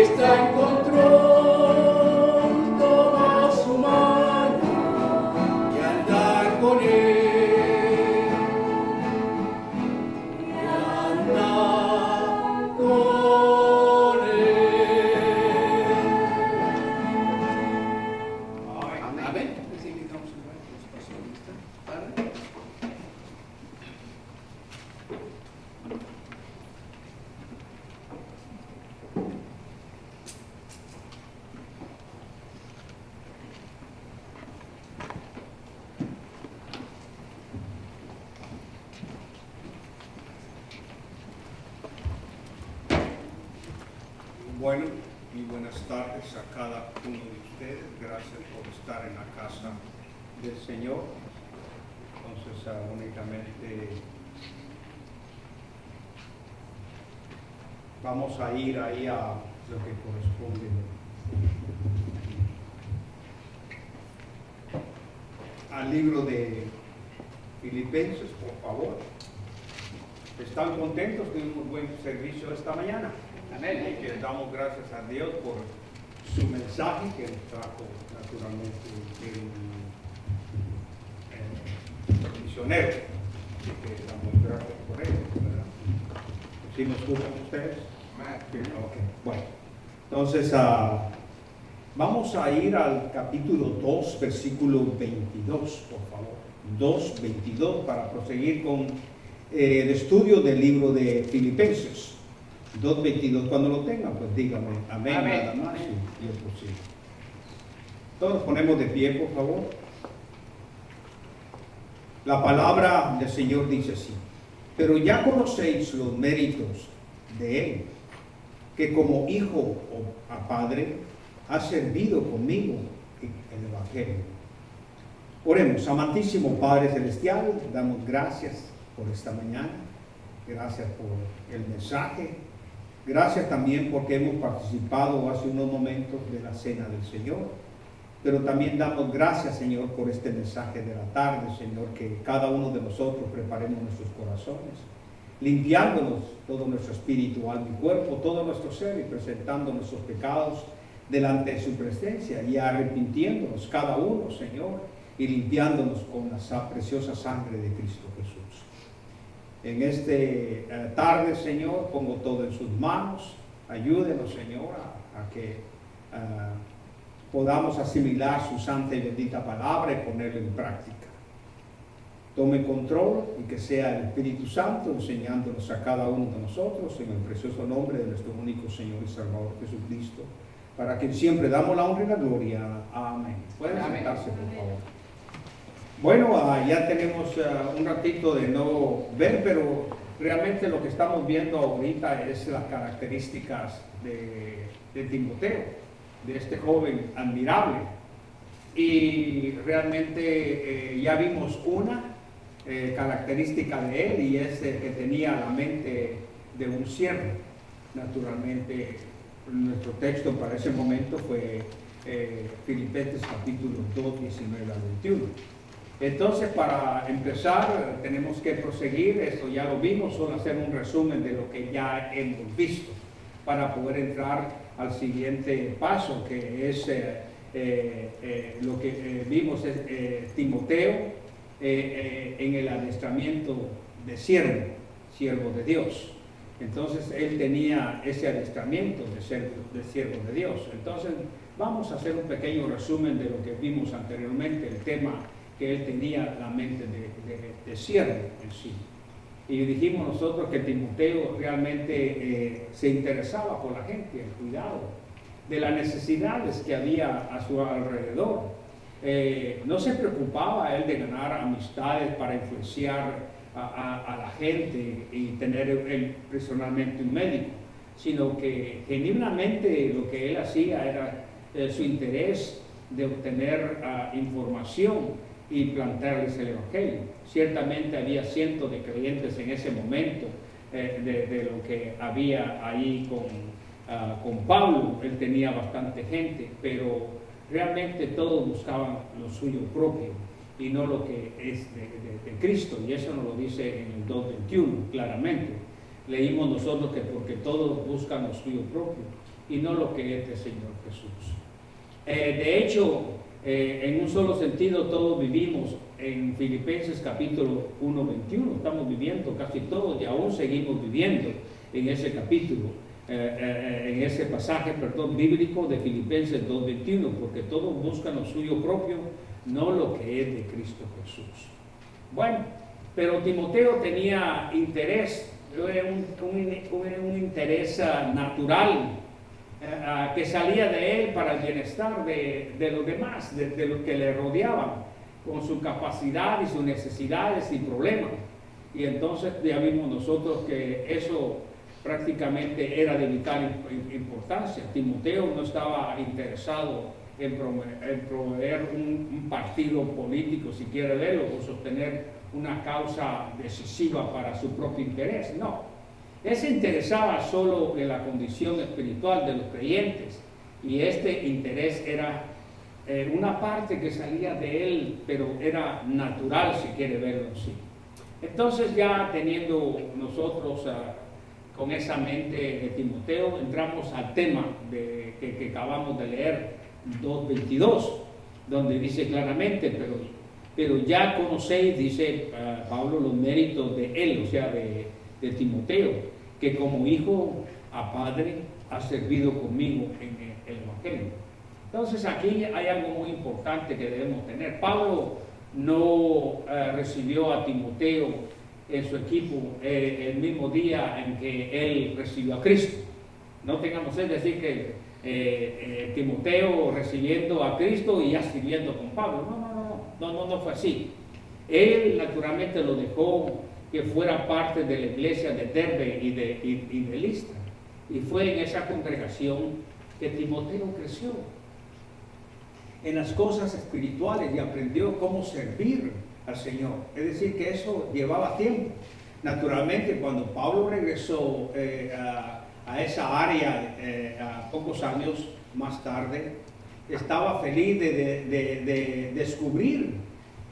está en control, toma su mano y andar con él, y andar con él. Amén. Así que vamos a orar por su pasión. ¿Está? Padre. Bueno, y buenas tardes a cada uno de ustedes. Gracias por estar en la casa del Señor. Entonces, únicamente vamos a ir ahí a lo que corresponde al libro de Filipenses, por favor. ¿Están contentos? Tuvimos un buen servicio esta mañana. Amén. Y que damos gracias a Dios por su mensaje que nos trajo naturalmente el misionero. Así que damos gracias por eso, ¿verdad? ¿Sí me escuchan ustedes? Sí, okay. Bueno, entonces vamos a ir al capítulo 2, versículo 22, por favor. 2, 22, para proseguir con el estudio del libro de Filipenses. 2:22, cuando lo tengan, pues díganme amén, amén. Nada más, y Dios posible. Todos nos ponemos de pie, por favor. La palabra del Señor dice así: pero ya conocéis los méritos de Él, que como hijo o a padre ha servido conmigo en el Evangelio. Oremos. Amantísimo Padre Celestial, damos gracias por esta mañana, gracias por el mensaje. Gracias también porque hemos participado hace unos momentos de la cena del Señor. Pero también damos gracias, Señor, por este mensaje de la tarde, Señor, que cada uno de nosotros preparemos nuestros corazones, limpiándonos todo nuestro espíritu, alma y cuerpo, todo nuestro ser, y presentando nuestros pecados delante de su presencia y arrepintiéndonos cada uno, Señor, y limpiándonos con la preciosa sangre de Cristo Jesús. En este tarde, Señor, pongo todo en sus manos. Ayúdenos, Señor, a que podamos asimilar su santa y bendita palabra y ponerla en práctica. Tome control y que sea el Espíritu Santo enseñándonos a cada uno de nosotros en el precioso nombre de nuestro único Señor y Salvador Jesucristo, para que siempre damos la honra y la gloria. Amén. Pueden sentarse, por favor. Bueno, ya tenemos un ratito de no ver, pero realmente lo que estamos viendo ahorita es las características de Timoteo, de este joven admirable. Y realmente ya vimos una característica de él, y es que tenía la mente de un siervo. Naturalmente, nuestro texto para ese momento fue Filipenses capítulo 2, 19 al 21. Entonces, para empezar, tenemos que proseguir, esto ya lo vimos, solo hacer un resumen de lo que ya hemos visto, para poder entrar al siguiente paso, que es lo que vimos es Timoteo en el adiestramiento de siervo de Dios. Entonces, él tenía ese adiestramiento de siervo de Dios. Entonces, vamos a hacer un pequeño resumen de lo que vimos anteriormente, el tema que él tenía la mente de siervo en sí. Y dijimos nosotros que Timoteo realmente se interesaba por la gente, el cuidado de las necesidades que había a su alrededor. No se preocupaba él de ganar amistades para influenciar a la gente y tener él personalmente un médico, sino que genuinamente lo que él hacía era su interés de obtener información y plantearles el Evangelio. Ciertamente había cientos de creyentes en ese momento de lo que había ahí con Pablo. Él tenía bastante gente, pero realmente todos buscaban lo suyo propio y no lo que es de Cristo, y eso nos lo dice en el 2:21 claramente. Leímos nosotros que porque todos buscan lo suyo propio y no lo que es del Señor Jesús. De hecho, en un solo sentido todos vivimos en Filipenses capítulo 1:21, estamos viviendo casi todos y aún seguimos viviendo en ese capítulo, en ese pasaje, bíblico de Filipenses 2:21, porque todos buscan lo suyo propio, no lo que es de Cristo Jesús. Bueno, pero Timoteo tenía interés, un interés natural, que salía de él para el bienestar de los demás, de los que le rodeaban, con su capacidad y sus necesidades y problemas. Y entonces ya vimos nosotros que eso prácticamente era de vital importancia. Timoteo no estaba interesado en promover un partido político, si quiere verlo, o sostener una causa decisiva para su propio interés, no. Él se interesaba solo en la condición espiritual de los creyentes, y este interés era una parte que salía de él, pero era natural, si quiere verlo así. Entonces, ya teniendo nosotros con esa mente de Timoteo, entramos al tema que acabamos de leer, 2:22, donde dice claramente, pero ya conocéis, dice Pablo, los méritos de él, o sea, de Timoteo, que como hijo a padre ha servido conmigo en el Evangelio. Entonces aquí hay algo muy importante que debemos tener. Pablo no recibió a Timoteo en su equipo el mismo día en que él recibió a Cristo. No tengamos es decir que Timoteo recibiendo a Cristo y ya sirviendo con Pablo. No fue así. Él naturalmente lo dejó que fuera parte de la iglesia de Derbe y de Listra. Y fue en esa congregación que Timoteo creció en las cosas espirituales y aprendió cómo servir al Señor. Es decir, que eso llevaba tiempo. Naturalmente, cuando Pablo regresó a esa área a pocos años más tarde, estaba feliz de descubrir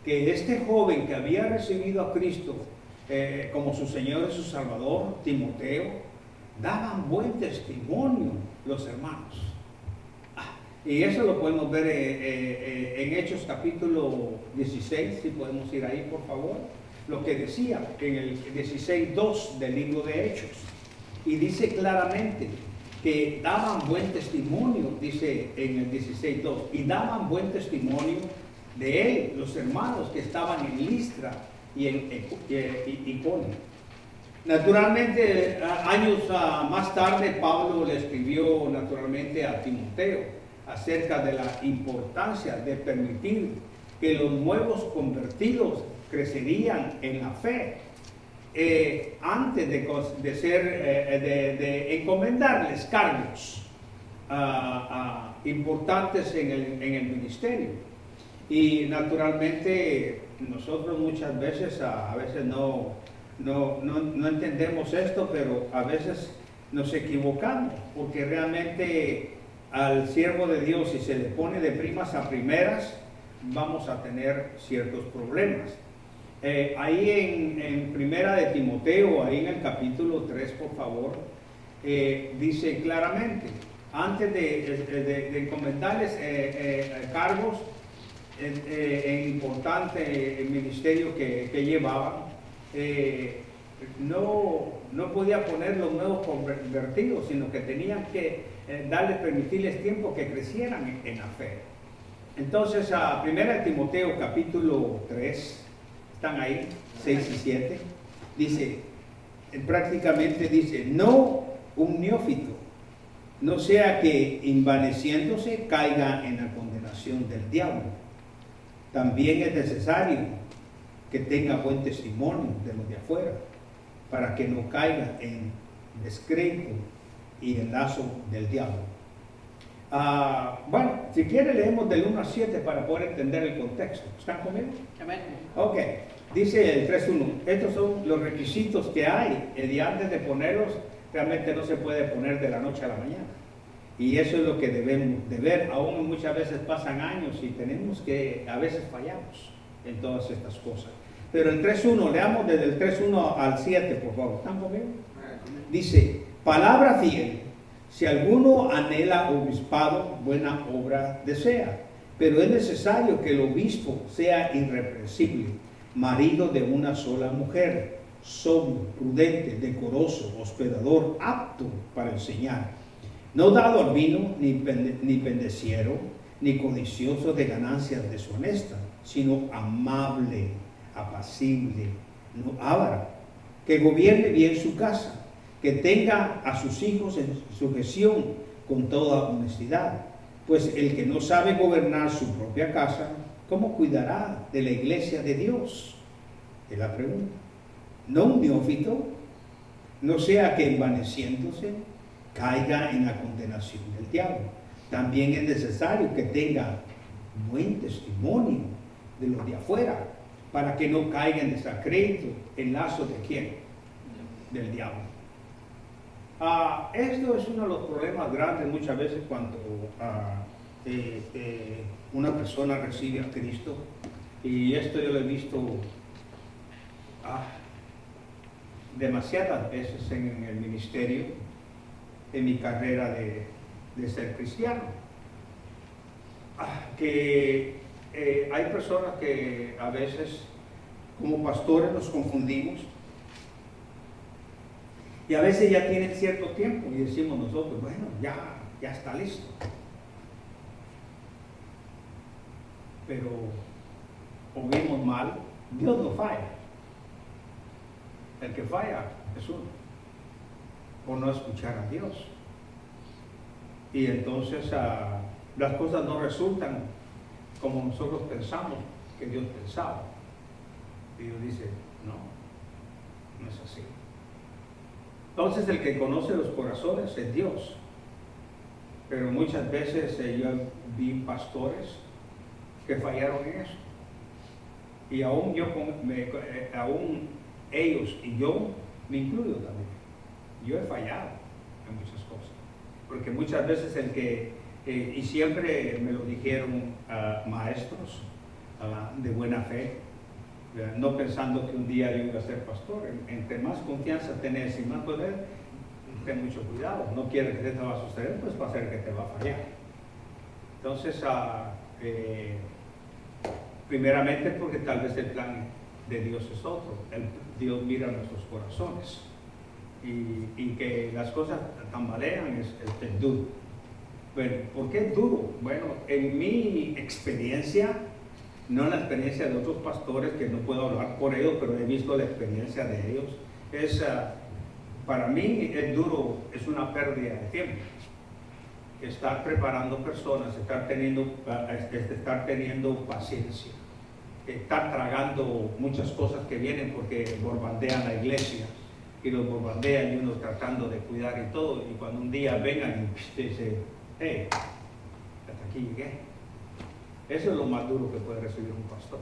que este joven que había recibido a Cristo como su Señor y su Salvador, Timoteo, daban buen testimonio los hermanos. Y eso lo podemos ver en Hechos capítulo 16, si podemos ir ahí por favor, lo que decía en el 16:2 del libro de Hechos. Y dice claramente que daban buen testimonio, dice en el 16:2, y daban buen testimonio de él, los hermanos que estaban en Listra y en Iconio. Naturalmente, años más tarde, Pablo le escribió naturalmente a Timoteo acerca de la importancia de permitir que los nuevos convertidos crecerían en la fe antes de encomendarles cargos importantes en el ministerio. Y naturalmente nosotros muchas veces, a veces no entendemos esto, pero a veces nos equivocamos, porque realmente al siervo de Dios, si se le pone de primas a primeras, vamos a tener ciertos problemas. Ahí en Primera de Timoteo, ahí en el capítulo 3, por favor, dice claramente, antes de encomendarles cargos importante ministerio que llevaban, no podía poner los nuevos convertidos, sino que tenían que permitirles tiempo que crecieran en la fe. Entonces, a 1 Timoteo capítulo 3, están ahí, 6 y 7, dice, prácticamente dice, no un neófito, no sea que envaneciéndose caiga en la condenación del diablo. También es necesario que tenga buen testimonio de los de afuera, para que no caiga en descrédito y en lazo del diablo. Bueno, si quiere leemos del 1 al 7 para poder entender el contexto. ¿Están conmigo? Amén. Ok, dice el 3.1, estos son los requisitos que hay, y antes de ponerlos, realmente no se puede poner de la noche a la mañana. Y eso es lo que debemos de ver. Aún muchas veces pasan años y tenemos que, a veces fallamos en todas estas cosas. Pero el 3.1, leamos desde el 3.1 al 7, por favor. ¿Están conmigo? Dice, palabra fiel, Si alguno anhela obispado, buena obra desea, pero es necesario que el obispo sea irreprensible, marido de una sola mujer, sobrio, prudente, decoroso, hospedador, apto para enseñar, no dado al vino, ni pendeciero, ni codicioso de ganancias deshonestas, sino amable, apacible, no avaro, que gobierne bien su casa, que tenga a sus hijos en sujeción con toda honestidad. Pues el que no sabe gobernar su propia casa, ¿cómo cuidará de la iglesia de Dios? Es la pregunta. No un neófito, no sea que envaneciéndose caiga en la condenación del diablo. También es necesario que tenga buen testimonio de los de afuera, para que no caiga en desacrédito, en lazo de quién, del diablo. Esto es uno de los problemas grandes muchas veces cuando una persona recibe a Cristo, y esto yo lo he visto demasiadas veces en el ministerio, en mi carrera de ser cristiano, que hay personas que a veces como pastores nos confundimos, y a veces ya tienen cierto tiempo y decimos nosotros, bueno, ya está listo. Pero oímos mal, Dios no falla. El que falla es uno, por no escuchar a Dios. Y entonces las cosas no resultan como nosotros pensamos que Dios pensaba. Y Dios dice, no es así. Entonces el que conoce los corazones es Dios. Pero muchas veces yo vi pastores que fallaron en eso. Y aún aún ellos y yo me incluyo también. Yo he fallado en muchas cosas. Porque muchas veces y siempre me lo dijeron maestros de buena fe, no pensando que un día yo iba a ser pastor. Entre más confianza tenés y más poder, ten mucho cuidado. No quieres que te va a suceder, pues va a ser que te va a fallar. Entonces, primeramente porque tal vez el plan de Dios es otro. Dios mira nuestros corazones. Y que las cosas tambalean es duro. Bueno, ¿por qué es duro? Bueno, en mi experiencia, no en la experiencia de otros pastores, que no puedo hablar por ellos, pero he visto la experiencia de ellos, para mí es duro, es una pérdida de tiempo. Estar preparando personas, estar teniendo paciencia, estar tragando muchas cosas que vienen porque bombardean la iglesia, y los bombardean y uno tratando de cuidar y todo, y cuando un día vengan y dicen, hey, hasta aquí llegué. Eso es lo más duro que puede recibir un pastor.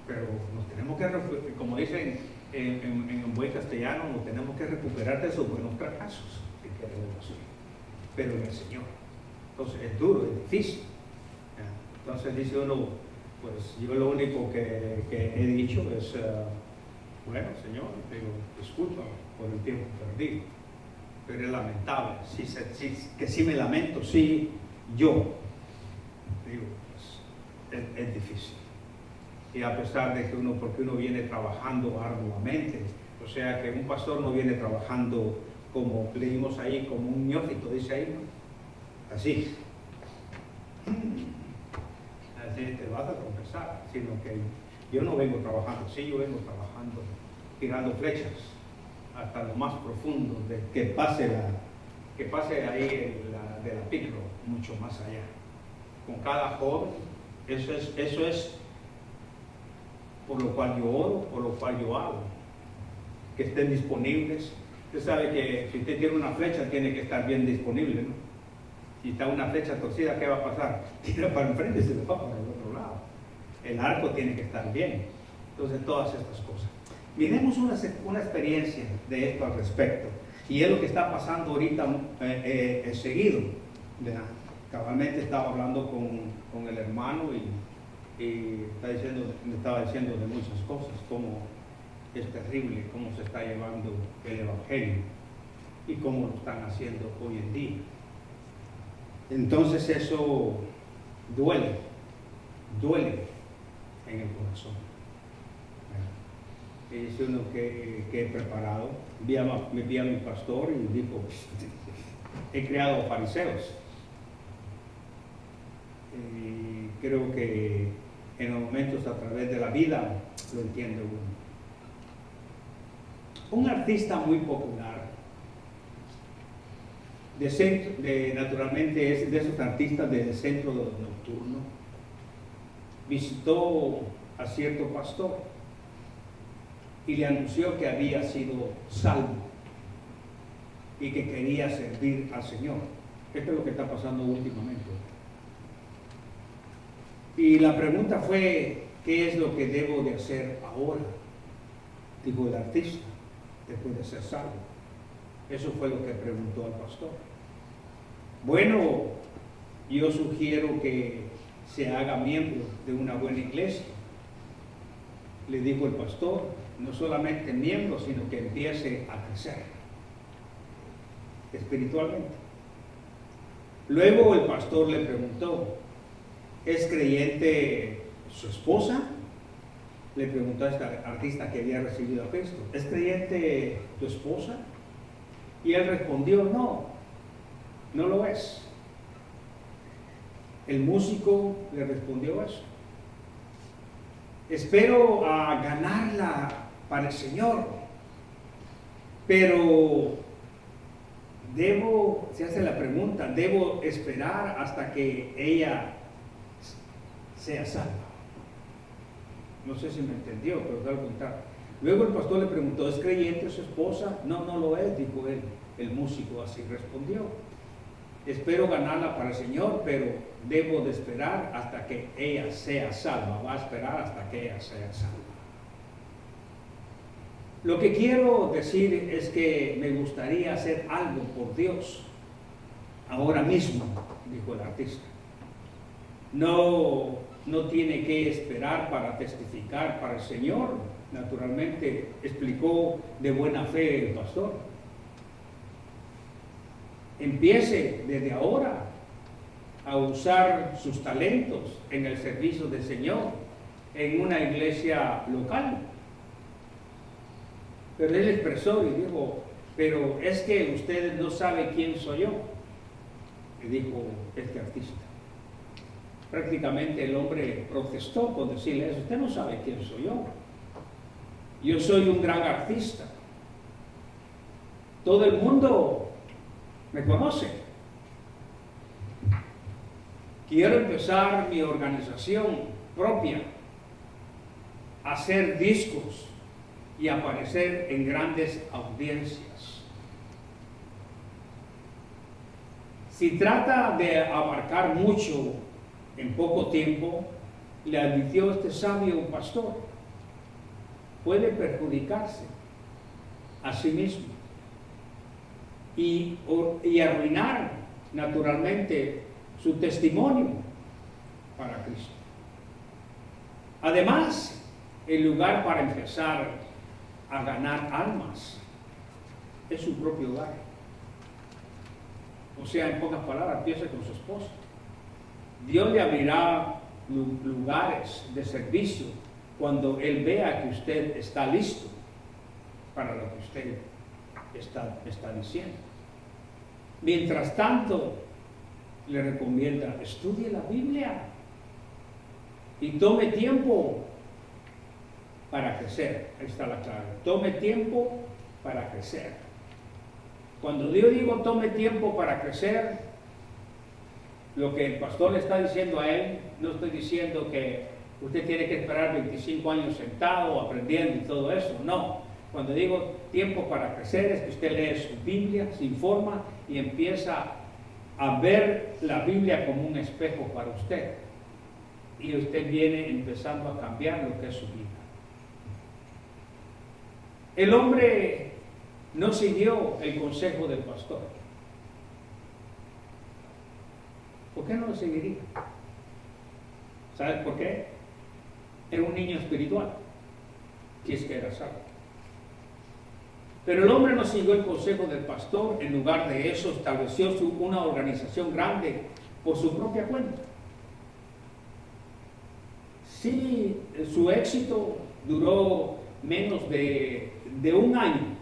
Pero nos tenemos que, como dicen en buen castellano, nos tenemos que recuperar de esos buenos fracasos, si queremos así, pero en el Señor. Entonces es duro, es difícil. Entonces dice uno, pues yo lo único que he dicho es, bueno, Señor, digo, disculpa por el tiempo perdido, pero es lamentable. Que sí me lamento, sí, yo. Digo, pues, es difícil. Y a pesar de que porque uno viene trabajando arduamente, o sea que un pastor no viene trabajando como leímos ahí, como un neófito, dice ahí, ¿no? Así te vas a tropezar, sino que yo no vengo trabajando así, yo vengo trabajando, tirando flechas hasta lo más profundo, que pase ahí de la picro, mucho más allá. Con cada joven, eso es por lo cual yo oro, por lo cual yo hago, que estén disponibles. Usted sabe que si usted tiene una flecha, tiene que estar bien disponible, ¿no? Si está una flecha torcida, ¿qué va a pasar? Tira para enfrente y se le va para el otro lado. El arco tiene que estar bien. Entonces, todas estas cosas. Miremos una experiencia de esto al respecto. Y es lo que está pasando ahorita seguido. Cabalmente estaba hablando con el hermano y me estaba diciendo de muchas cosas, cómo es terrible, cómo se está llevando el Evangelio. y como lo están haciendo hoy en día. Entonces eso duele en el corazón. Es uno que he preparado. Me vi a mi pastor y dijo, he creado fariseos. Creo que en los momentos a través de la vida lo entiende uno. Un artista muy popular, naturalmente es de esos artistas del centro nocturno, visitó a cierto pastor y le anunció que había sido salvo y que quería servir al Señor. Esto es lo que está pasando últimamente. Y la pregunta fue, ¿qué es lo que debo de hacer ahora? Dijo el artista, después de ser salvo. Eso fue lo que preguntó al pastor. Bueno, yo sugiero que se haga miembro de una buena iglesia. Le dijo el pastor, no solamente miembro, sino que empiece a crecer espiritualmente. Luego el pastor le preguntó, ¿es creyente su esposa? Le preguntó a este artista que había recibido a Cristo, ¿es creyente tu esposa? Y él respondió, no lo es. El músico le respondió eso. Espero a ganarla para el Señor, pero se hace la pregunta, ¿debo esperar hasta que ella sea salva? No sé si me entendió, pero te voy a contar. Luego el pastor le preguntó, ¿es creyente su esposa? No lo es, dijo él. El músico así respondió. Espero ganarla para el Señor, pero debo de esperar hasta que ella sea salva. Va a esperar hasta que ella sea salva. Lo que quiero decir es que me gustaría hacer algo por Dios ahora mismo, dijo el artista. No tiene que esperar para testificar para el Señor. Naturalmente, explicó de buena fe el pastor. Empiece desde ahora a usar sus talentos en el servicio del Señor en una iglesia local. Pero él expresó y dijo, pero es que ustedes no saben quién soy yo, le dijo este artista. Prácticamente el hombre protestó con decirle eso, usted no sabe quién soy yo. Yo soy un gran artista. Todo el mundo me conoce. Quiero empezar mi organización propia, hacer discos y aparecer en grandes audiencias. Si trata de abarcar mucho en poco tiempo, le advirtió este sabio pastor, puede perjudicarse a sí mismo y arruinar naturalmente su testimonio para Cristo. Además, el lugar para empezar a ganar almas es su propio hogar. O sea, en pocas palabras, empiece con su esposa. Dios le abrirá lugares de servicio cuando Él vea que usted está listo para lo que usted está diciendo. Mientras tanto, le recomienda, estudie la Biblia y tome tiempo para crecer. Ahí está la clave. Tome tiempo para crecer. Cuando yo digo tome tiempo para crecer, lo que el pastor le está diciendo a él, no estoy diciendo que usted tiene que esperar 25 años sentado, aprendiendo y todo eso. No. Cuando digo tiempo para crecer es que usted lee su Biblia, se informa y empieza a ver la Biblia como un espejo para usted. Y usted viene empezando a cambiar lo que es su vida. El hombre no siguió el consejo del pastor. ¿Por qué no lo seguiría? ¿Sabes por qué? Era un niño espiritual, si es que era salvo. Pero el hombre no siguió el consejo del pastor, en lugar de eso estableció una organización grande por su propia cuenta. Sí, su éxito duró menos de un año.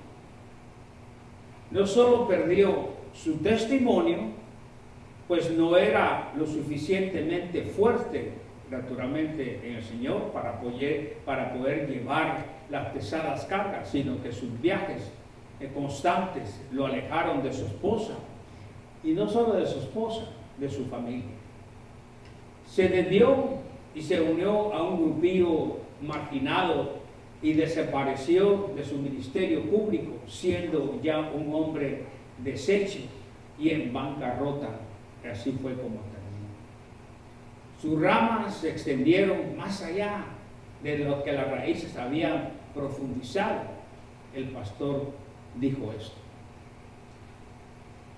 No solo perdió su testimonio, pues no era lo suficientemente fuerte, naturalmente, en el Señor para poder llevar las pesadas cargas, sino que sus viajes constantes lo alejaron de su esposa, y no solo de su esposa, de su familia. Se desvió y se unió a un grupillo marginado y desapareció de su ministerio público, siendo ya un hombre deshecho y en bancarrota. Así fue como terminó. Sus ramas se extendieron más allá de lo que las raíces habían profundizado. El pastor dijo esto: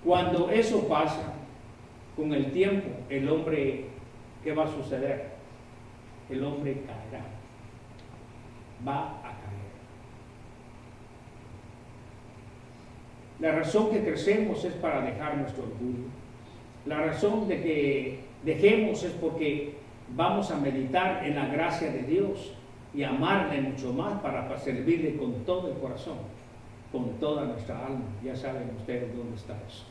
cuando eso pasa, con el tiempo, el hombre, ¿qué va a suceder? El hombre caerá, va a caer. La razón que crecemos es para dejar nuestro orgullo. La razón de que dejemos es porque vamos a meditar en la gracia de Dios y amarle mucho más para servirle con todo el corazón, con toda nuestra alma. Ya saben ustedes dónde está eso.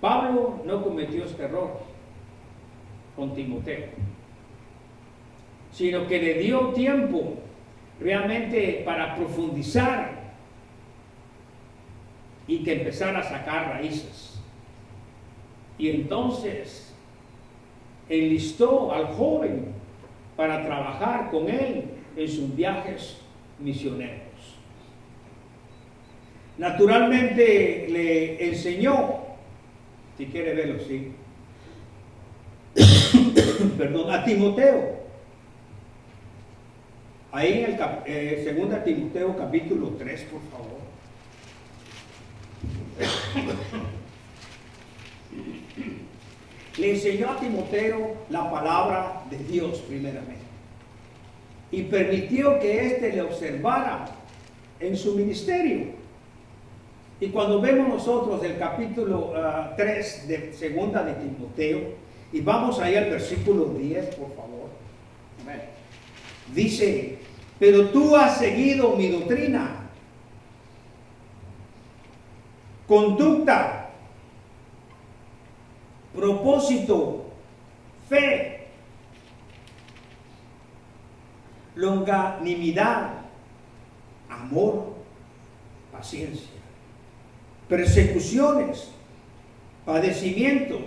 Pablo no cometió este error con Timoteo, sino que le dio tiempo realmente para profundizar y que empezara a sacar raíces. Y entonces enlistó al joven para trabajar con él en sus viajes misioneros. Naturalmente le enseñó, si quiere verlo, sí, perdón, a Timoteo. Ahí en el 2 Timoteo capítulo 3, por favor. Le enseñó a Timoteo la palabra de Dios primeramente y permitió que éste le observara en su ministerio. Y cuando vemos nosotros el capítulo 3 de 2 de Timoteo, y vamos ahí al versículo 10, por favor. Dice: pero tú has seguido mi doctrina, conducta, propósito, fe, longanimidad, amor, paciencia, persecuciones, padecimientos,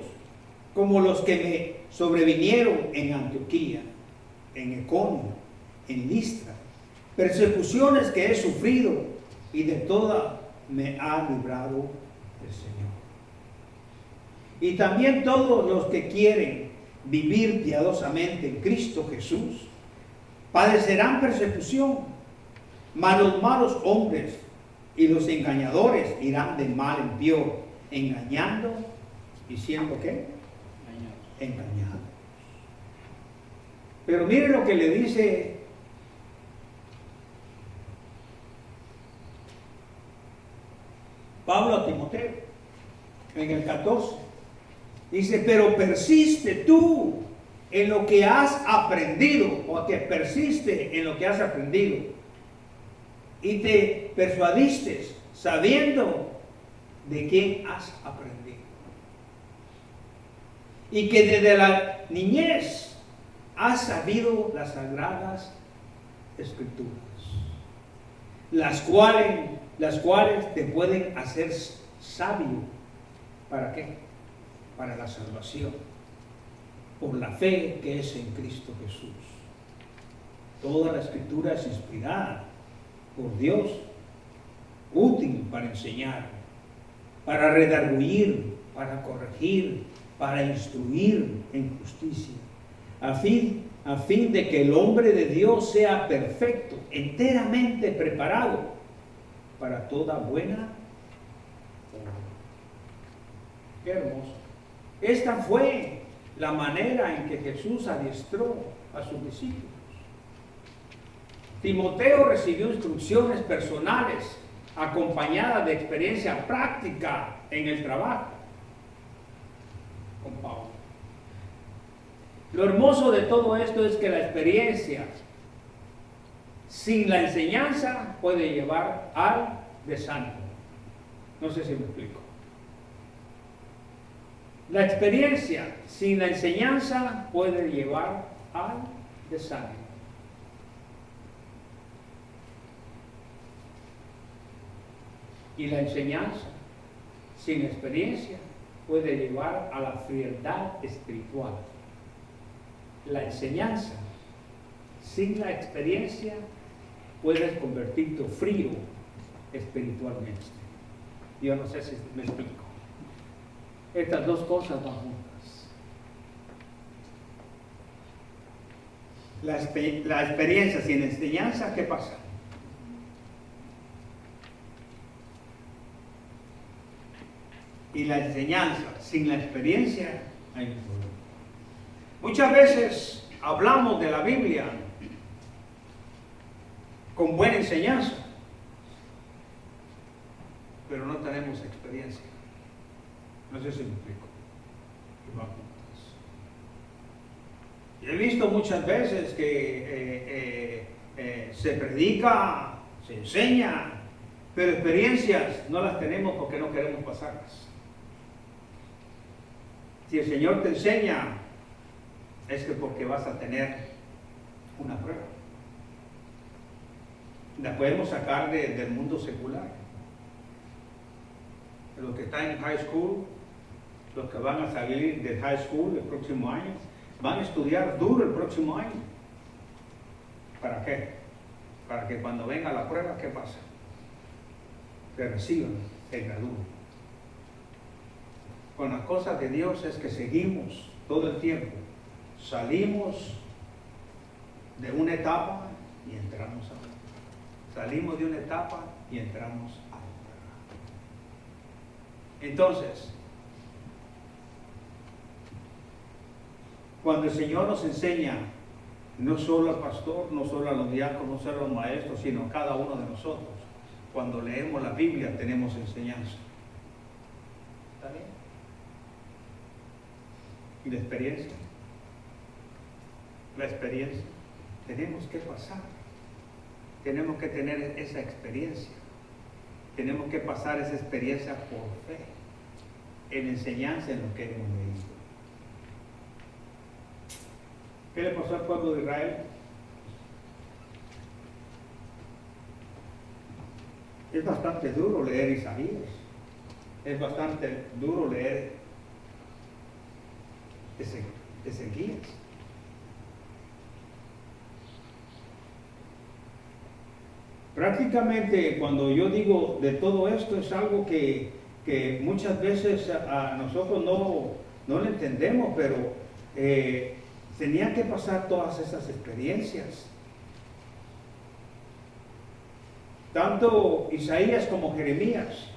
como los que me sobrevinieron en Antioquía, en Iconio, en Listra, persecuciones que he sufrido, y de todas me ha librado el Señor. Y también todos los que quieren vivir piadosamente en Cristo Jesús padecerán persecución, mas los malos hombres y los engañadores irán de mal en peor, engañando y siendo ¿qué? Engañados. Pero mire lo que le dice Pablo a Timoteo en el 14. Dice: pero persiste tú en lo que has aprendido, o que persiste en lo que has aprendido, y te persuadiste sabiendo de quién has aprendido, y que desde la niñez has sabido las sagradas escrituras, las cuales te pueden hacer sabio. ¿Para qué? Para la salvación, por la fe que es en Cristo Jesús. Toda la escritura es inspirada por Dios, útil para enseñar, para redarguir, para corregir, para instruir en justicia, a fin de que el hombre de Dios sea perfecto, enteramente preparado para toda buena obra. Qué hermoso. Esta fue la manera en que Jesús adiestró a sus discípulos. Timoteo recibió instrucciones personales acompañadas de experiencia práctica en el trabajo con Pablo. Lo hermoso de todo esto es que la experiencia sin la enseñanza puede llevar al desánimo. No sé si me explico. La experiencia sin la enseñanza puede llevar al desánimo. Y la enseñanza sin experiencia puede llevar a la frialdad espiritual. La enseñanza sin la experiencia puede convertirte frío espiritualmente. Yo no sé si me explico. Estas dos cosas van juntas. La experiencia sin enseñanza, ¿qué pasa? Y la enseñanza sin la experiencia, hay un problema. Muchas veces hablamos de la Biblia con buena enseñanza, pero no tenemos experiencia. No sé si me explico. He visto muchas veces que se predica, se enseña, pero experiencias no las tenemos porque no queremos pasarlas. Si el Señor te enseña, es que porque vas a tener una prueba. La podemos sacar del mundo secular. Los que están en high school, los que van a salir del high school el próximo año, van a estudiar duro el próximo año. ¿Para qué? Para que cuando venga la prueba, ¿qué pasa? Que reciban, se gradúen. Con las cosas de Dios es que seguimos todo el tiempo. Salimos de una etapa y entramos a otra. Salimos de una etapa y entramos a otra. Entonces, cuando el Señor nos enseña, no solo al pastor, no solo a los diáconos, no solo a los maestros, sino a cada uno de nosotros, cuando leemos la Biblia tenemos enseñanza. ¿Está bien? ¿Y la experiencia? La experiencia. Tenemos que pasar. Tenemos que tener esa experiencia. Tenemos que pasar esa experiencia por fe, en enseñanza en lo que hemos leído. ¿Qué le pasó al pueblo de Israel? Es bastante duro leer Isaías. Es bastante duro leer Ezequías. Prácticamente cuando yo digo de todo esto es algo que muchas veces a nosotros no lo entendemos, pero tenían que pasar todas esas experiencias. Tanto Isaías como Jeremías.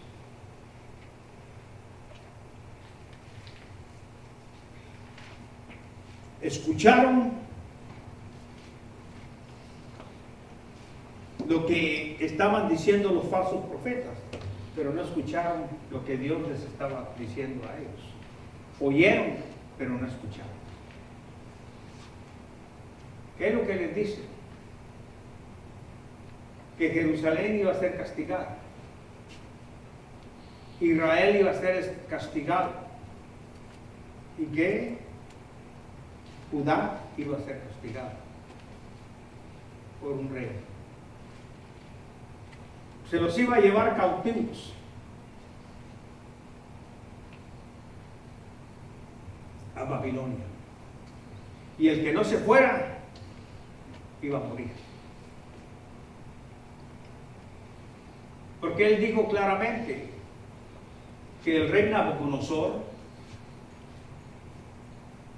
Escucharon lo que estaban diciendo los falsos profetas, pero no escucharon lo que Dios les estaba diciendo a ellos. Oyeron, pero no escucharon. ¿Qué es lo que les dice? Que Jerusalén iba a ser castigada. Israel iba a ser castigado. ¿Y que Judá iba a ser castigado por un rey? Se los iba a llevar cautivos. A Babilonia. Y el que no se fuera iba a morir. Porque él dijo claramente que el rey Nabucodonosor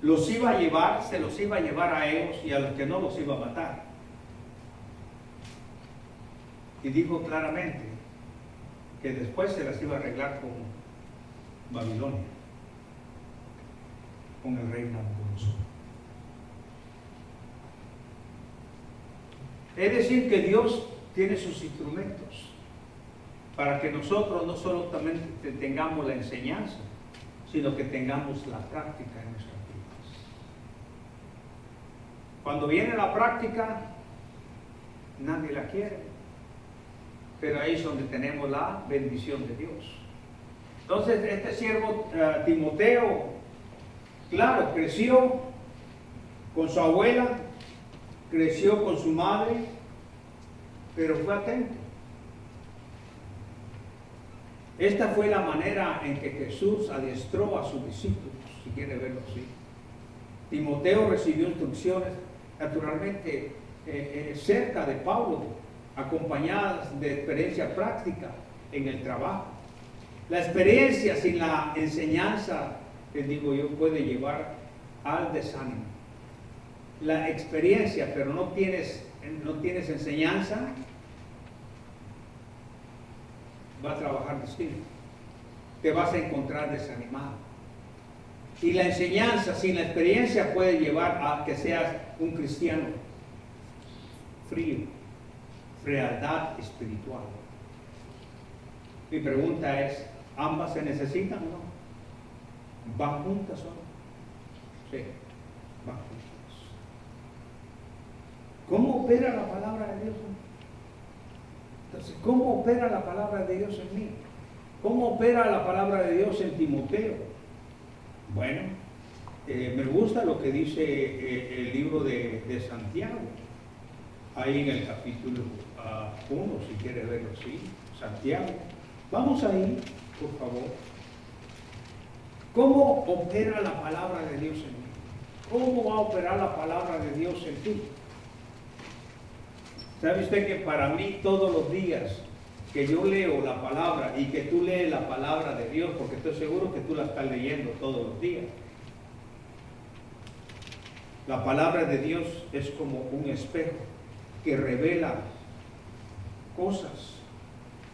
los iba a llevar, se los iba a llevar a ellos y a los que no los iba a matar. Y dijo claramente que después se las iba a arreglar con Babilonia, con el rey Nabucodonosor. Es decir, que Dios tiene sus instrumentos para que nosotros no solamente tengamos la enseñanza, sino que tengamos la práctica en nuestras vidas. Cuando viene la práctica, nadie la quiere, pero ahí es donde tenemos la bendición de Dios. Entonces, este siervo Timoteo, claro, creció con su abuela, creció con su madre, pero fue atento. Esta fue la manera en que Jesús adiestró a sus discípulos, si quiere verlo así. Timoteo recibió instrucciones, naturalmente, cerca de Pablo, acompañadas de experiencia práctica en el trabajo. La experiencia sin la enseñanza, les digo yo, puede llevar al desánimo. La experiencia, pero no tienes enseñanza, va a trabajar distinto. Te vas a encontrar desanimado. Y la enseñanza sin la experiencia puede llevar a que seas un cristiano frío, frialdad espiritual. Mi pregunta es, ¿ambas se necesitan o no? ¿Van juntas o no? Sí, van juntas. ¿Cómo opera la palabra de Dios? Entonces, ¿cómo opera la palabra de Dios en mí? ¿Cómo opera la palabra de Dios en Timoteo? Bueno, me gusta lo que dice el libro de Santiago, ahí en el capítulo 1, si quiere verlo así, Santiago. Vamos ahí, por favor. ¿Cómo opera la palabra de Dios en mí? ¿Cómo va a operar la palabra de Dios en ti? ¿Sabe usted que para mí todos los días que yo leo la palabra y que tú lees la palabra de Dios, porque estoy seguro que tú la estás leyendo todos los días, la palabra de Dios es como un espejo que revela cosas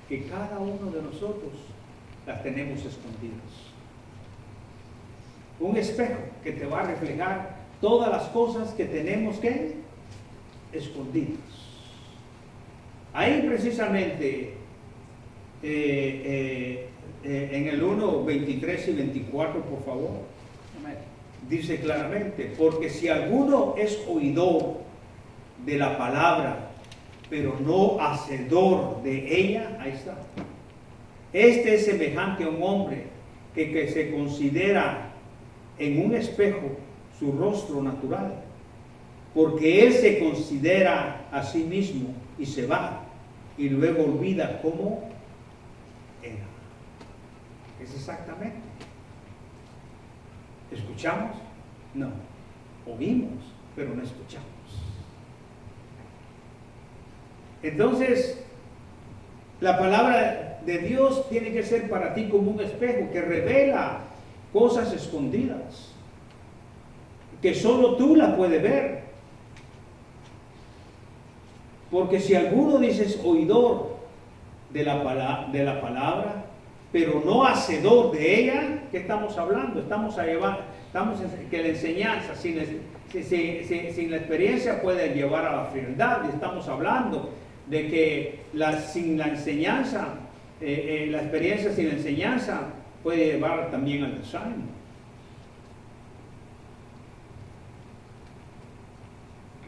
que cada uno de nosotros las tenemos escondidas. Un espejo que te va a reflejar todas las cosas que tenemos que escondidas. Ahí precisamente en el 1, 23 y 24, por favor, dice claramente, porque si alguno es oidor de la palabra, pero no hacedor de ella, ahí está. Este es semejante a un hombre que se considera en un espejo su rostro natural, porque él se considera a sí mismo y se va, y luego olvida cómo era. Es exactamente. ¿Escuchamos? No. Oímos, pero no escuchamos. Entonces, la palabra de Dios tiene que ser para ti como un espejo que revela cosas escondidas, que solo tú la puedes ver. Porque si alguno dices oidor de la palabra, pero no hacedor de ella, ¿qué estamos hablando? Estamos en que la enseñanza sin la experiencia puede llevar a la frialdad. Y estamos hablando de que sin la enseñanza, la experiencia sin la enseñanza puede llevar también al desánimo.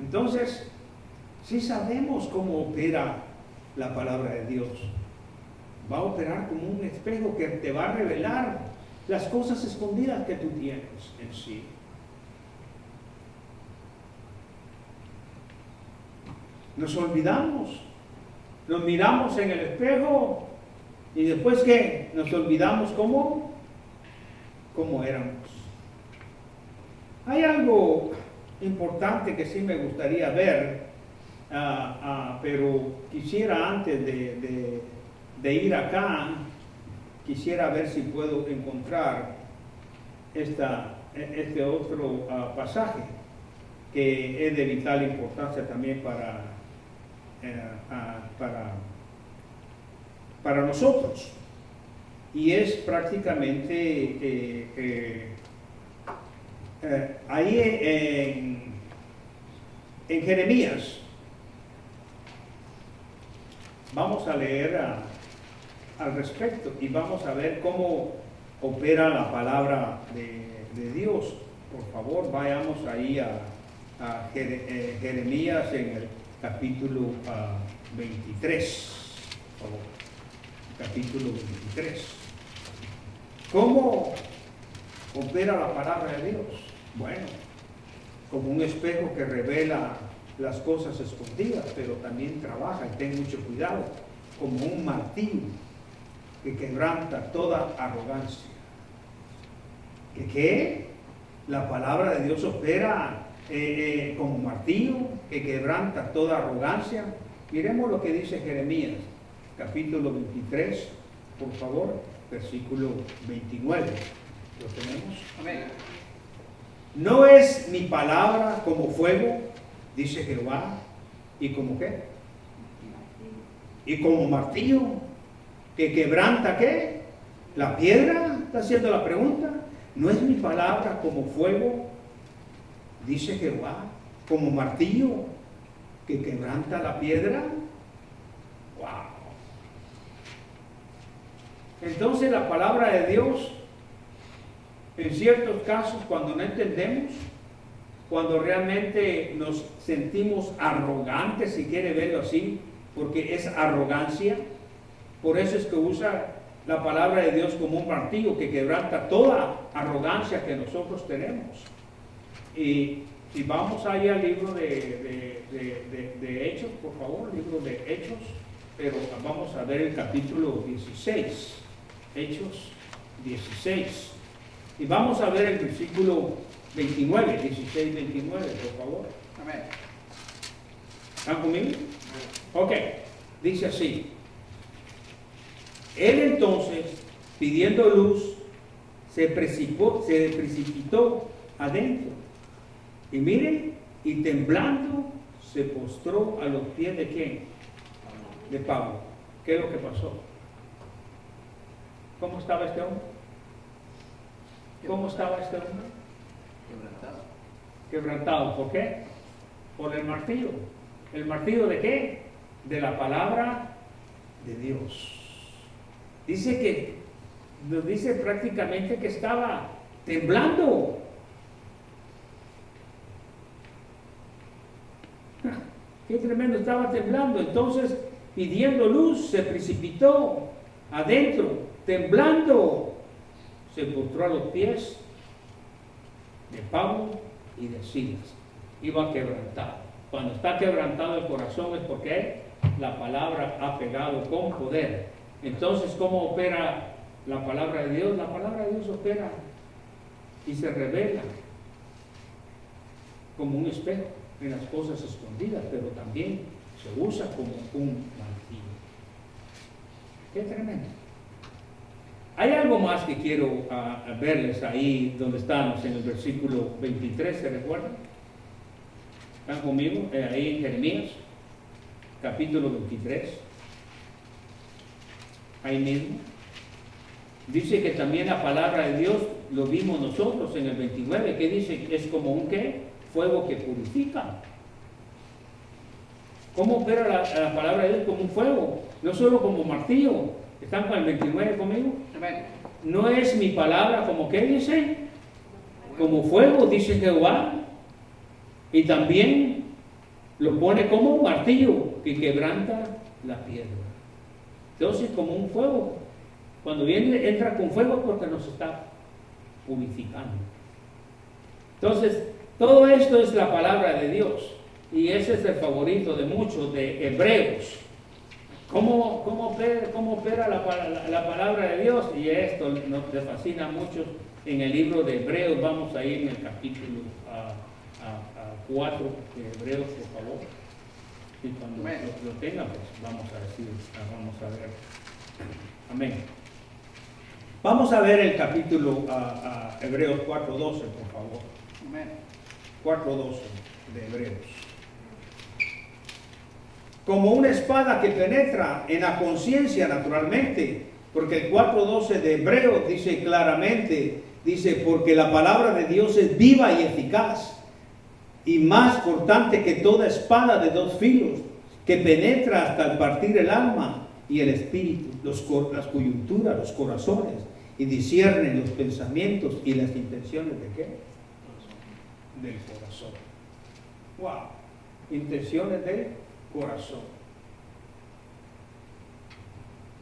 Entonces, si sabemos cómo opera la palabra de Dios, va a operar como un espejo que te va a revelar las cosas escondidas que tú tienes en sí. Nos olvidamos, nos miramos en el espejo y después ¿qué? Nos olvidamos cómo éramos. Hay algo importante que sí me gustaría ver, pero quisiera antes de ir acá, quisiera ver si puedo encontrar este otro pasaje que es de vital importancia también para nosotros, y es prácticamente ahí en Jeremías vamos a leer al respecto y vamos a ver cómo opera la palabra de Dios. Por favor, vayamos ahí a Jeremías en el capítulo 23. Por favor, capítulo 23. ¿Cómo opera la palabra de Dios? Bueno, como un espejo que revela las cosas escondidas, pero también trabaja, y ten mucho cuidado, como un martillo que quebranta toda arrogancia. ¿Qué? La palabra de Dios opera como martillo que quebranta toda arrogancia. Miremos lo que dice Jeremías, capítulo 23, por favor, versículo 29. ¿Lo tenemos? Amén. ¿No es mi palabra como fuego, dice Jehová, y como qué? Y como martillo que quebranta qué? La piedra. ¿Está haciendo la pregunta? ¿No es mi palabra como fuego, dice Jehová, como martillo que quebranta la piedra? ¡Wow! Entonces la palabra de Dios, en ciertos casos, cuando no entendemos, cuando realmente nos sentimos arrogantes, si quiere verlo así, porque es arrogancia, por eso es que usa la palabra de Dios como un martillo que quebranta toda arrogancia que nosotros tenemos. Y vamos ahí al libro de Hechos, por favor, libro de Hechos, pero vamos a ver el capítulo 16, Hechos 16. Y vamos a ver el versículo 29, 16, 29, por favor. Amén. ¿Están conmigo? Ok, dice así. Él entonces, pidiendo luz, se precipitó adentro. Y miren, y temblando, se postró a los pies de ¿quién? De Pablo. ¿Qué es lo que pasó? ¿Cómo estaba este hombre? ¿Cómo estaba este hombre? Quebrantado. Quebrantado. ¿Por qué? Por el martillo. ¿El martillo de qué? De la palabra de Dios. Nos dice prácticamente que estaba temblando. Qué tremendo, estaba temblando. Entonces, pidiendo luz, se precipitó adentro, temblando. Se postró a los pies de Pablo y de Silas. Iba quebrantado. Cuando está quebrantado el corazón es porque la palabra ha pegado con poder. Entonces, ¿cómo opera la palabra de Dios? La palabra de Dios opera y se revela como un espejo en las cosas escondidas, pero también se usa como un martillo. ¡Qué tremendo! Hay algo más que quiero verles ahí donde estamos, en el versículo 23, ¿se recuerdan? ¿Están conmigo? Ahí en Jeremías, capítulo 23. Ahí mismo. Dice que también la palabra de Dios lo vimos nosotros en el 29, que dice es como un ¿qué? Fuego que purifica. ¿Cómo opera la palabra de Dios? Como un fuego, no solo como martillo. ¿Están con el 29 conmigo? Amén. No es mi palabra como ¿qué dice? Como fuego, dice Jehová. Y también lo pone como un martillo que quebranta la piedra. Entonces, como un fuego. Cuando viene, entra con fuego porque nos está purificando. Entonces, todo esto es la palabra de Dios. Y ese es el favorito de muchos, de hebreos. ¿Cómo opera la palabra de Dios? Y esto nos fascina a muchos. En el libro de Hebreos, vamos a ir en el capítulo 4 de Hebreos, por favor. Y cuando lo tenga, pues vamos a ver. Amén. Vamos a ver el capítulo Hebreos 4:12, por favor. Amén. 4:12 de Hebreos. Como una espada que penetra en la conciencia naturalmente, porque el 4:12 de Hebreos dice claramente, dice, porque la palabra de Dios es viva y eficaz, y más cortante que toda espada de dos filos, que penetra hasta el partir el alma y el espíritu, las coyunturas, los corazones, y discierne los pensamientos y las intenciones de ¿qué? Del corazón. Wow, intenciones del corazón.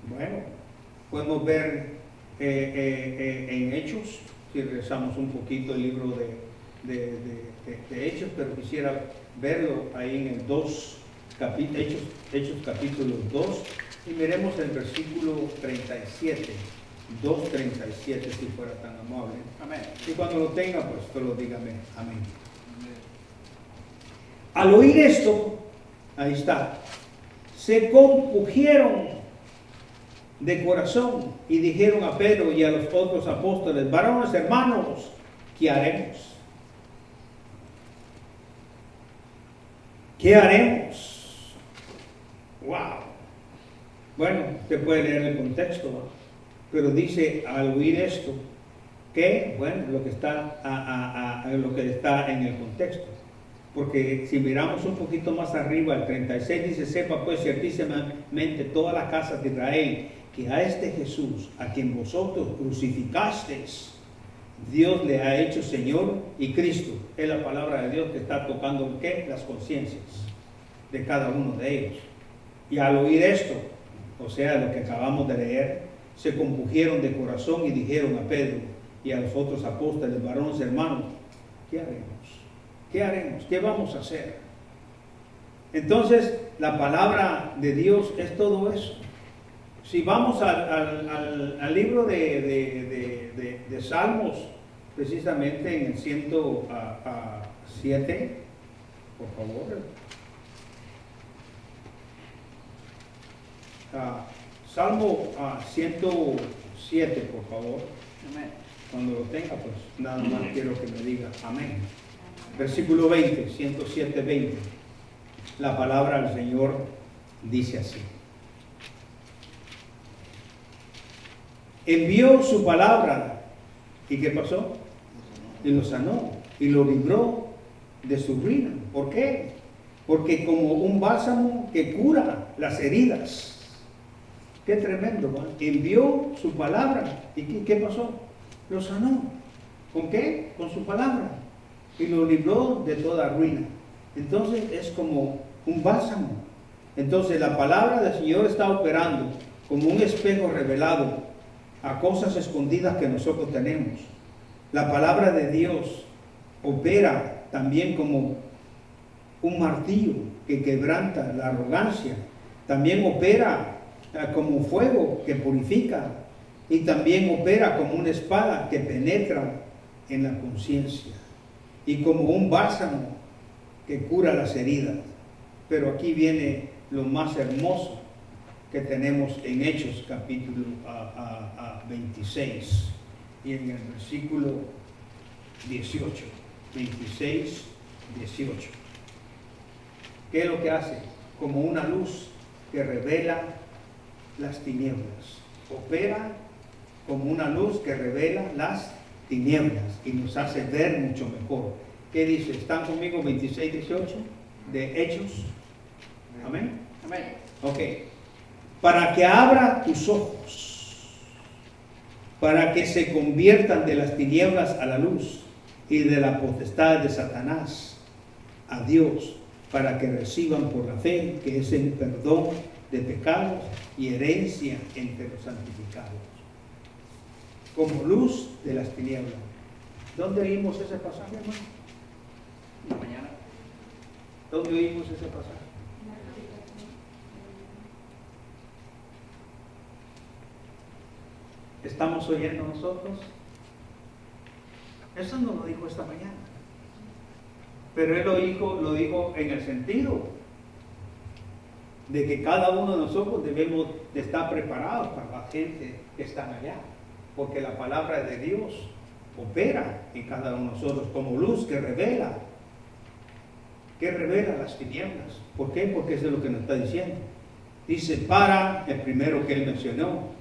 Bueno, podemos ver en Hechos, si regresamos un poquito el libro de Hechos, pero quisiera verlo ahí en el 2, Hechos capítulo 2, y miremos el versículo 37, 2:37, si fuera tan amable. Amén. Y cuando lo tenga, pues solo dígame amén. Al oír esto, ahí está, se compungieron de corazón y dijeron a Pedro y a los otros apóstoles: varones hermanos, ¿qué haremos? ¿Qué haremos? Wow. Bueno, usted puede leer el contexto, ¿no? Pero dice al oír esto, que bueno, lo que está lo que está en el contexto. Porque si miramos un poquito más arriba, el 36 dice: sepa pues ciertísimamente todas las casas de Israel que a este Jesús, a quien vosotros crucificasteis, Dios le ha hecho Señor y Cristo. Es la palabra de Dios que está tocando ¿qué? Las conciencias de cada uno de ellos. Y al oír esto, o sea, lo que acabamos de leer, se compungieron de corazón y dijeron a Pedro y a los otros apóstoles: varones hermanos, ¿qué haremos? ¿Qué haremos? ¿Qué vamos a hacer? Entonces, la palabra de Dios es todo eso. Si vamos al libro de Salmos, precisamente en el 107, por favor. Salmo 107, por favor. Amén. Cuando lo tenga, pues nada más quiero que me diga amén. Versículo 20, 107, 20. La palabra del Señor dice así: envió su palabra, ¿y qué pasó? Y lo sanó, y lo libró de su ruina. ¿Por qué? Porque como un bálsamo que cura las heridas. Qué tremendo, ¿no? Envió su palabra, ¿y qué pasó? Lo sanó. ¿Con qué? Con su palabra. Y lo libró de toda ruina. Entonces es como un bálsamo. Entonces la palabra del Señor está operando como un espejo revelado a cosas escondidas que nosotros tenemos. La palabra de Dios opera también como un martillo que quebranta la arrogancia. También opera como fuego que purifica. Y también opera como una espada que penetra en la conciencia. Y como un bálsamo que cura las heridas. Pero aquí viene lo más hermoso que tenemos en Hechos capítulo 26 y en el versículo 18, 26, 18. ¿Qué es lo que hace? Como una luz que revela las tinieblas. Opera como una luz que revela las tinieblas y nos hace ver mucho mejor. ¿Qué dice? ¿Están conmigo? 26, 18 de Hechos. Amén. Amén. Ok. Para que abra tus ojos, para que se conviertan de las tinieblas a la luz y de la potestad de Satanás a Dios, para que reciban por la fe, que es el perdón de pecados y herencia entre los santificados. Como luz de las tinieblas. ¿Dónde oímos ese pasaje, hermano? Mañana. ¿Dónde oímos ese pasaje? ¿Estamos oyendo nosotros? Eso no lo dijo esta mañana. Pero él lo dijo en el sentido de que cada uno de nosotros debemos de estar preparados para la gente que está allá. Porque la palabra de Dios opera en cada uno de nosotros como luz que revela las tinieblas. ¿Por qué? Porque eso es lo que nos está diciendo. Dice, para, el primero que él mencionó,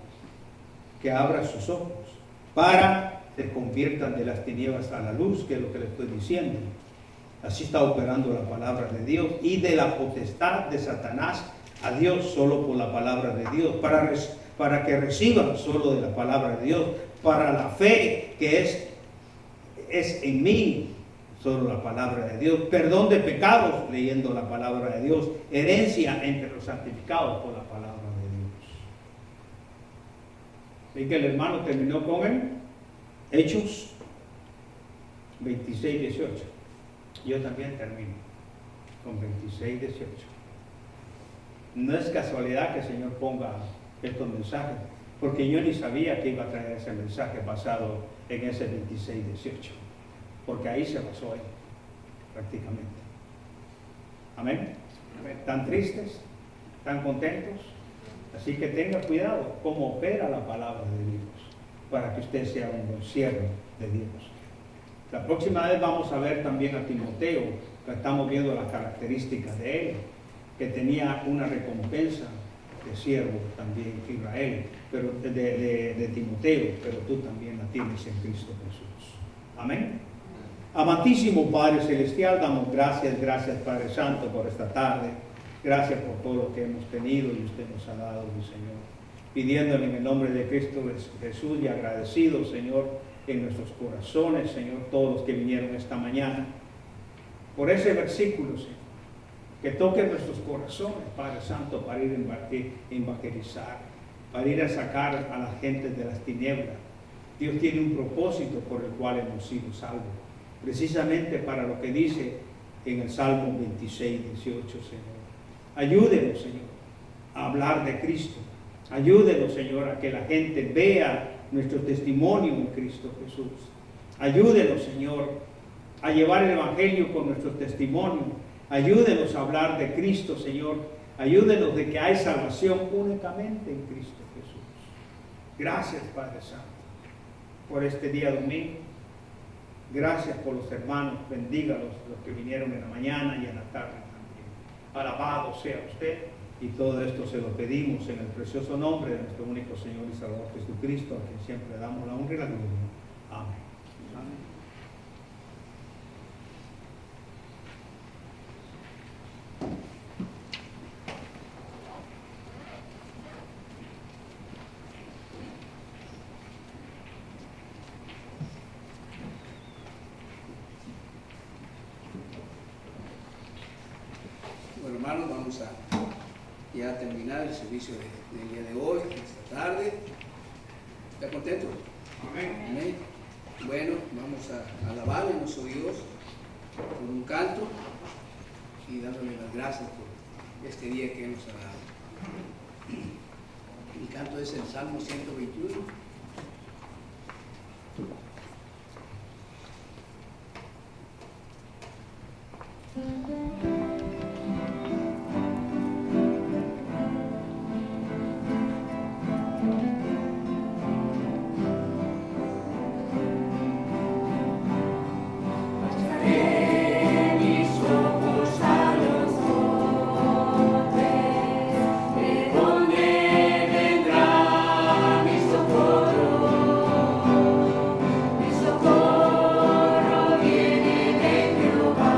que abra sus ojos, para que se conviertan de las tinieblas a la luz, que es lo que le estoy diciendo. Así está operando la palabra de Dios, y de la potestad de Satanás a Dios solo por la palabra de Dios, para que reciban solo de la palabra de Dios, para la fe que es en mí, solo la palabra de Dios, perdón de pecados leyendo la palabra de Dios, herencia entre los santificados por la palabra de Dios. Así que el hermano terminó con él, Hechos 26, 18. Yo también termino con 26, 18. No es casualidad que el Señor ponga estos mensajes, porque yo ni sabía que iba a traer ese mensaje basado en ese 26, 18, porque ahí se basó él, prácticamente. Amén. Tan tristes, tan contentos. Así que tenga cuidado cómo opera la palabra de Dios, para que usted sea un buen siervo de Dios. La próxima vez vamos a ver también a Timoteo, que estamos viendo las características de él, que tenía una recompensa de siervo también Israel, pero de Timoteo, pero tú también la tienes en Cristo Jesús. Amén. Amantísimo Padre Celestial, damos gracias Padre Santo por esta tarde. Gracias por todo lo que hemos tenido y usted nos ha dado, mi Señor. Pidiéndole en el nombre de Cristo Jesús y agradecido, Señor, en nuestros corazones, Señor, todos los que vinieron esta mañana, por ese versículo, Señor, que toque nuestros corazones, Padre Santo, para ir a evangelizar, para ir a sacar a la gente de las tinieblas. Dios tiene un propósito por el cual hemos sido salvos, precisamente para lo que dice en el Salmo 26, 18, Señor. Ayúdenos, Señor, a hablar de Cristo. Ayúdenos, Señor, a que la gente vea nuestro testimonio en Cristo Jesús. Ayúdenos, Señor, a llevar el Evangelio con nuestro testimonio. Ayúdenos a hablar de Cristo, Señor. Ayúdenos de que hay salvación únicamente en Cristo Jesús. Gracias, Padre Santo, por este día domingo. Gracias por los hermanos. Bendígalos, los que vinieron en la mañana y en la tarde también. Alabado sea usted. Y todo esto se lo pedimos en el precioso nombre de nuestro único Señor y Salvador Jesucristo, a quien siempre damos la honra y la gloria. Amén. Amén. Bueno, hermanos, vamos a ya terminar el servicio del día de hoy, esta tarde. ¿Está contento? Amén. Amén. Bueno, vamos a alabar a nuestro Dios con un canto y dándole las gracias por este día que nos ha dado. El canto es el Salmo 121. Mi socorro viene de Jehová.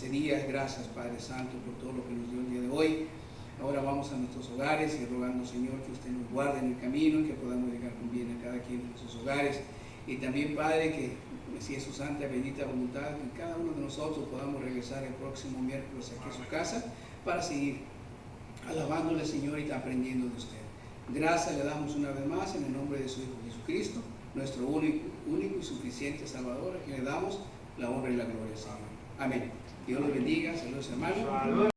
este día. Gracias, Padre Santo, por todo lo que nos dio el día de hoy. Ahora vamos a nuestros hogares y rogando, Señor, que usted nos guarde en el camino y que podamos llegar con bien a cada quien de nuestros hogares. Y también, Padre, que si es su santa y bendita voluntad, que cada uno de nosotros podamos regresar el próximo miércoles aquí a su casa para seguir alabándole, Señor, y aprendiendo de usted. Gracias le damos una vez más en el nombre de su Hijo Jesucristo, nuestro único y suficiente Salvador, a quien le damos la honra y la gloria, Señor. Amén. Dios los bendiga. Saludos, hermanos.